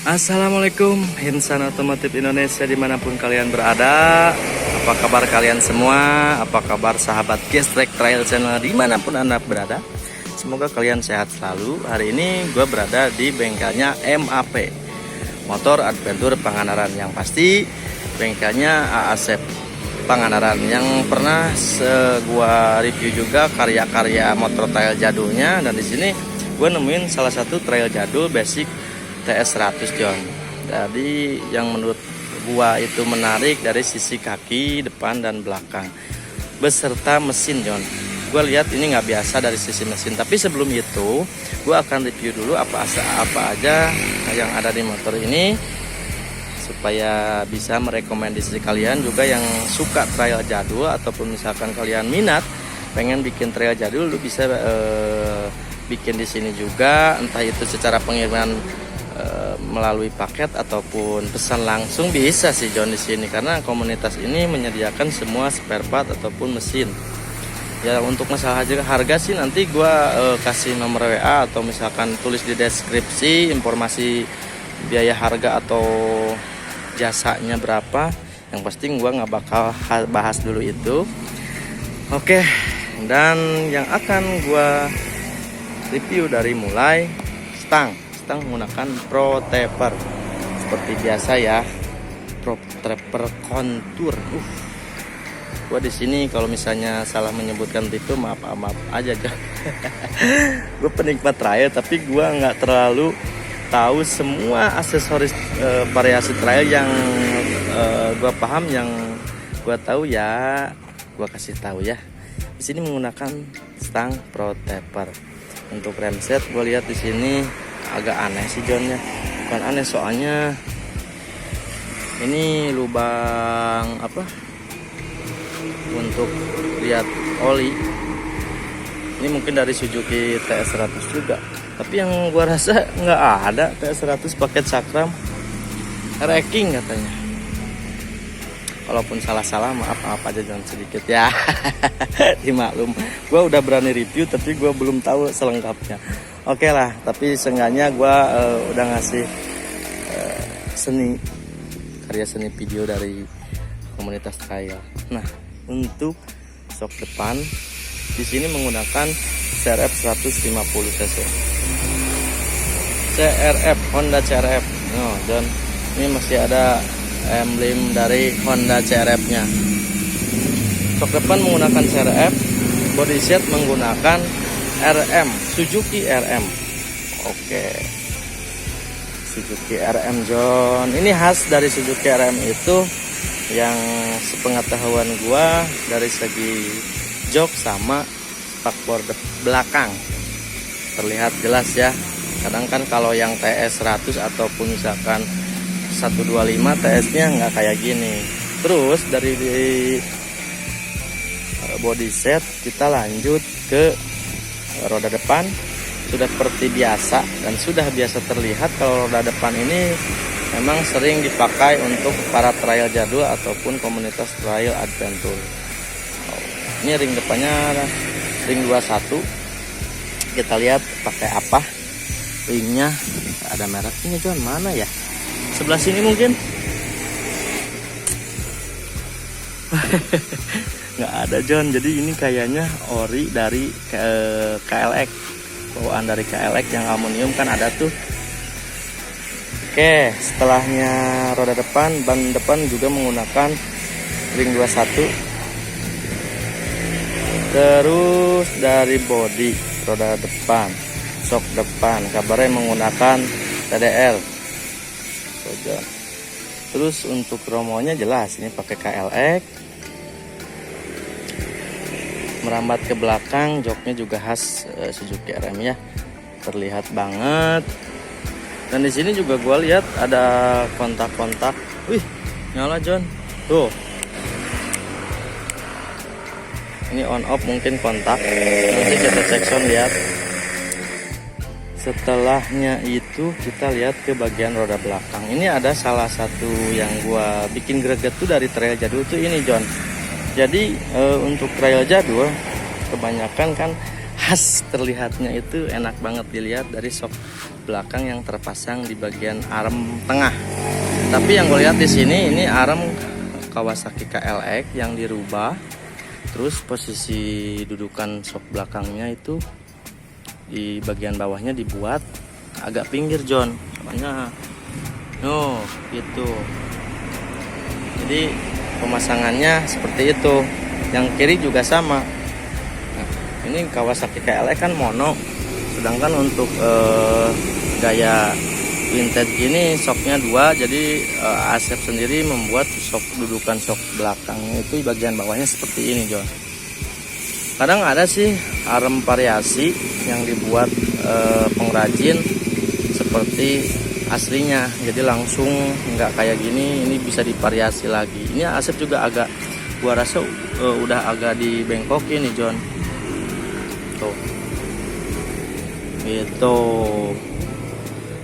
Assalamualaikum insan otomotif Indonesia dimanapun kalian berada. Apa kabar kalian semua? Apa kabar sahabat Gestrek Trail Channel dimanapun anda berada? Semoga kalian sehat selalu. Hari ini gue berada di bengkelnya MAP Motor Adventure Pangandaran. Yang pasti bengkelnya AASEP Pangandaran yang pernah gue review juga karya-karya motor trail jadulnya. Dan di sini gue nemuin salah satu trail jadul basic TS100 John. Jadi yang menurut gua itu menarik dari sisi kaki depan dan belakang beserta mesin John. Gua lihat ini nggak biasa dari sisi mesin. Tapi sebelum itu gua akan review dulu apa aja yang ada di motor ini supaya bisa merekomendasi kalian juga yang suka trail jadul ataupun misalkan kalian minat pengen bikin trail jadul, lu bisa bikin di sini juga, entah itu secara pengiriman melalui paket ataupun pesan langsung bisa sih John di sini, karena komunitas ini menyediakan semua spare part ataupun mesin. Ya untuk masalah harga sih nanti gua kasih nomor WA atau misalkan tulis di deskripsi informasi biaya harga atau jasanya berapa. Yang pasti gua nggak bakal bahas dulu itu. Oke, dan yang akan gua review dari mulai stang menggunakan Pro Taper seperti biasa ya, Pro Taper kontur. Gua di sini kalau misalnya salah menyebutkan itu maaf aja John. Gue penikmat trail tapi gua nggak terlalu tahu semua aksesoris variasi trail yang gua paham. Yang gua tahu ya gua kasih tahu ya. Di sini menggunakan stang Pro Taper. Untuk rem set gue lihat di sini agak aneh sih John ya. Bukan aneh, soalnya ini lubang apa untuk lihat oli. Ini mungkin dari Suzuki TS100 juga. Tapi yang gua rasa nggak ada TS100 paket cakram racking katanya. Kalaupun salah-salah maaf aja John sedikit ya. Dimaklum. Gua udah berani review tapi gua belum tahu selengkapnya. Oke lah, tapi seenggaknya gue udah ngasih karya seni video dari komunitas trail. Nah, untuk sok depan di sini menggunakan CRF 150 cc. CRF Honda CRF. Oh, John, ini masih ada emblem dari Honda CRF-nya. Sok depan menggunakan CRF, body set menggunakan RM, Suzuki RM. Oke, Suzuki RM John. Ini khas dari Suzuki RM itu yang sepengetahuan gua dari segi jok sama spakbor belakang terlihat jelas ya. Kadang kan kalau yang TS 100 ataupun misalkan 125 TS-nya nggak kayak gini. Terus dari body set kita lanjut ke roda depan. Sudah seperti biasa dan sudah biasa terlihat kalau roda depan ini memang sering dipakai untuk para trail jadul ataupun komunitas trail adventure. Ini ring depannya ring 21. Kita lihat pakai apa ringnya. Ada mereknya John, mana ya? Sebelah sini mungkin. Nggak ada John, jadi ini kayaknya ori dari KLX, bawaan dari KLX yang aluminium kan ada tuh. Oke, setelahnya roda depan, ban depan juga menggunakan ring 21. Terus dari bodi roda depan, sok depan kabarnya menggunakan TDR. Terus untuk kromonya jelas ini pakai KLX. Merambat ke belakang, joknya juga khas Suzuki RM ya, terlihat banget. Dan di sini juga gue lihat ada kontak-kontak. Wih, nyala John. Tuh. Ini on off mungkin kontak. Nanti kita cek sound lihat. Setelahnya itu kita lihat ke bagian roda belakang. Ini ada salah satu yang gue bikin greget tuh dari trail jadul tuh ini John. Jadi untuk trail jadul kebanyakan kan khas terlihatnya itu enak banget dilihat dari sok belakang yang terpasang di bagian arm tengah. Tapi yang gue lihat di sini ini arm Kawasaki KLX yang dirubah. Terus posisi dudukan shock belakangnya itu di bagian bawahnya dibuat agak pinggir John. Soalnya gitu. Jadi pemasangannya seperti itu. Yang kiri juga sama. Nah, ini Kawasaki KLX kan mono. Sedangkan untuk gaya vintage gini shocknya 2. Jadi Asep sendiri membuat dudukan shock belakangnya itu di bagian bawahnya seperti ini John. Kadang ada sih arm variasi yang dibuat pengrajin seperti aslinya, jadi langsung nggak kayak gini. Ini bisa divariasi lagi. Ini Asep juga agak, gua rasa udah agak dibengkokin nih John. Tuh, gitu.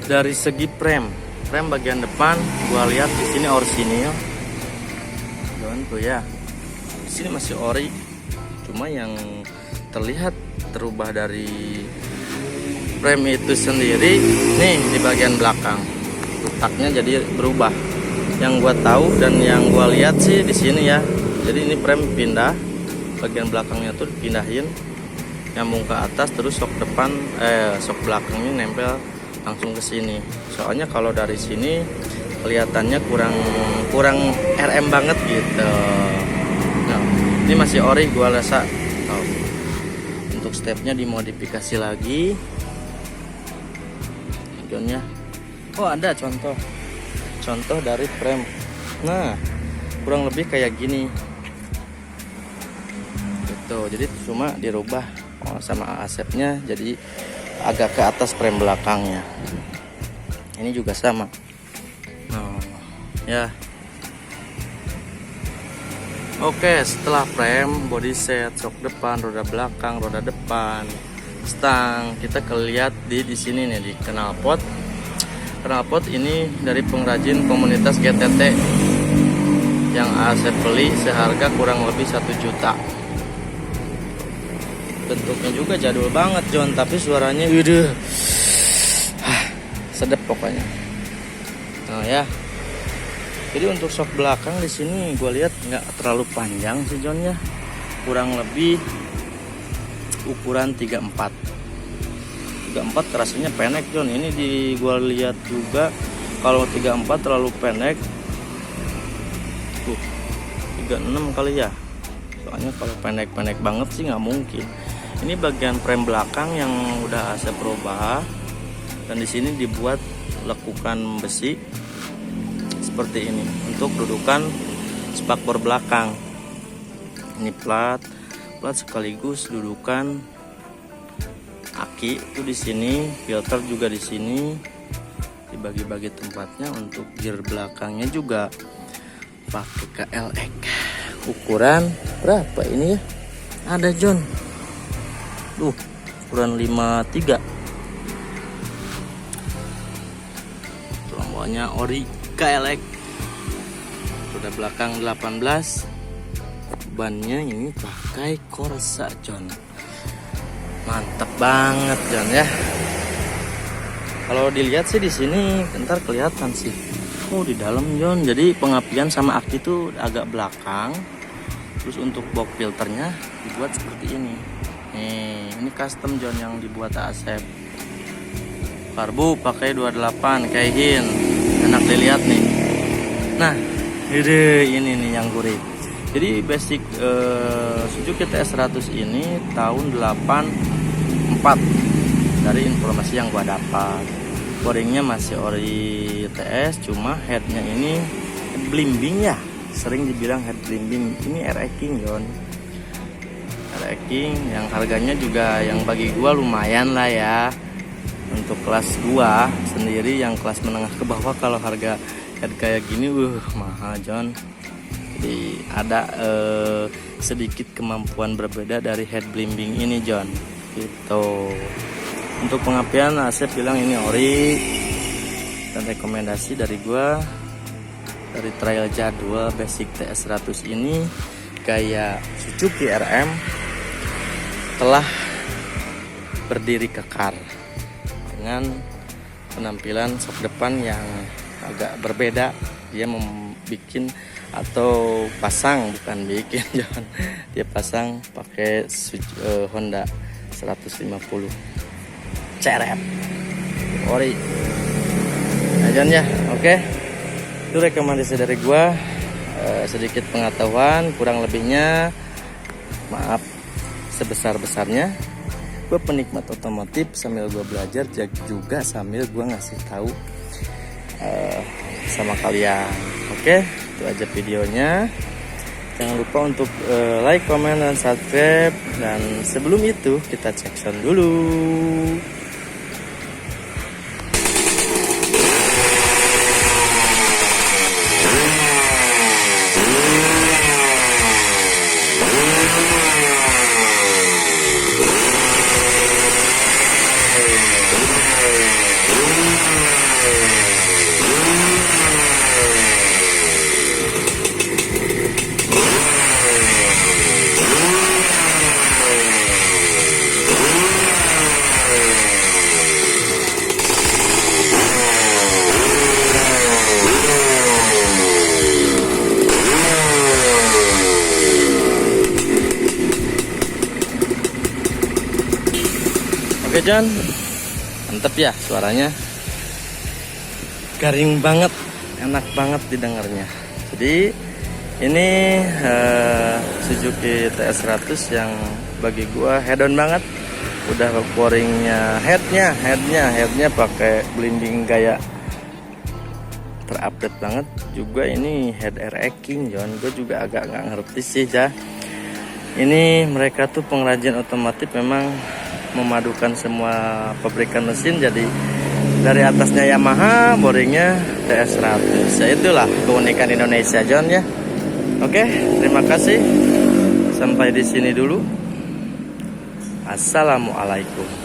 Dari segi frame bagian depan, gua lihat di sini orsinil, John tuh ya. Di sini masih ori, cuma yang terlihat terubah dari frame itu sendiri nih di bagian belakang letaknya jadi berubah. Yang gua tahu dan yang gua lihat sih di sini ya. Jadi ini frame pindah, bagian belakangnya tuh dipindahin, nyambung ke atas, terus shock depan shock belakangnya nempel langsung ke sini. Soalnya kalau dari sini kelihatannya kurang RM banget gitu. Nah, ini masih ori gua rasa. Untuk stepnya dimodifikasi lagi. Ya. Oh, ada contoh dari frame. Nah, kurang lebih kayak gini gitu. Jadi cuma dirubah sama Asepnya jadi agak ke atas frame belakangnya. Ini juga sama. Ya. Oke, setelah frame, body set, shock depan, roda belakang, roda depan, stang, kita lihat di sini nih di knalpot. Knalpot ini dari pengrajin komunitas GTT yang Asep beli seharga kurang lebih 1 juta. Bentuknya juga jadul banget John, tapi suaranya udah sedep pokoknya. Nah ya. Jadi untuk shock belakang di sini gue lihat nggak terlalu panjang sih John ya. Kurang lebih ukuran 34 rasanya pendek John. Ini di gua lihat juga kalau 34 terlalu pendek. 36 kali ya. Soalnya kalau pendek-pendek banget sih nggak mungkin. Ini bagian frame belakang yang udah Asep rubah dan di sini dibuat lekukan besi seperti ini untuk dudukan spakbor belakang. Ini plat sekaligus dudukan aki itu di sini, filter juga di sini, dibagi-bagi tempatnya. Untuk gear belakangnya juga pakai KLX. Ukuran berapa ini ya? Ada John. Ukuran 53. Trombonnya ori KLX. Roda belakang 18. Bannya ini pakai Corsa John. Mantap banget John ya. Kalau dilihat sih di sini ntar kelihatan sih. Di dalam John. Jadi pengapian sama aki itu agak belakang. Terus untuk box filternya dibuat seperti ini. Ini custom John yang dibuat Asep. Karbu pakai 28 kayak Hin. Enak dilihat nih. Nah, ini nih yang gurih. Jadi basic Suzuki TS100 ini tahun 84 dari informasi yang gua dapat. Boringnya masih ori TS, cuma headnya ini head blimbing ya, sering dibilang head blimbing. Ini RX King John, RX King yang harganya juga yang bagi gua lumayan lah ya. Untuk kelas gua sendiri yang kelas menengah ke bawah, kalau harga head kayak gini mahal John. Jadi ada sedikit kemampuan berbeda dari head blimbing ini John gitu. Untuk pengapian Asep bilang ini ori, dan rekomendasi dari gua dari trail jadwal basic TS100 ini gaya Suzuki RM telah berdiri kekar dengan penampilan sok depan yang agak berbeda. Dia membuat atau pasang, bukan bikin, jangan, dia pasang pakai Honda 150 ceret ori ajan ya. Oke, itu rekomendasi dari gua. Sedikit pengetahuan, kurang lebihnya maaf sebesar-besarnya. Gue penikmat otomotif, sambil gue belajar juga sambil gue ngasih tahu sama kalian. Oke, itu aja videonya. Jangan lupa untuk like, comment, dan subscribe. Dan sebelum itu kita cek sound dulu. Oke John, mantep ya suaranya, garing banget, enak banget didengarnya. Jadi ini Suzuki TS100 yang bagi gua head-on banget. Udah pouringnya, headnya pakai blinding gaya terupdate banget. Juga ini head air king John, gue juga agak nggak ngerti sih ya. Ini mereka tuh pengrajin otomotif memang memadukan semua pabrikan mesin, jadi dari atasnya Yamaha, boringnya TS100. Ya itulah keunikan Indonesia John ya. Oke, terima kasih. Sampai di sini dulu. Assalamualaikum.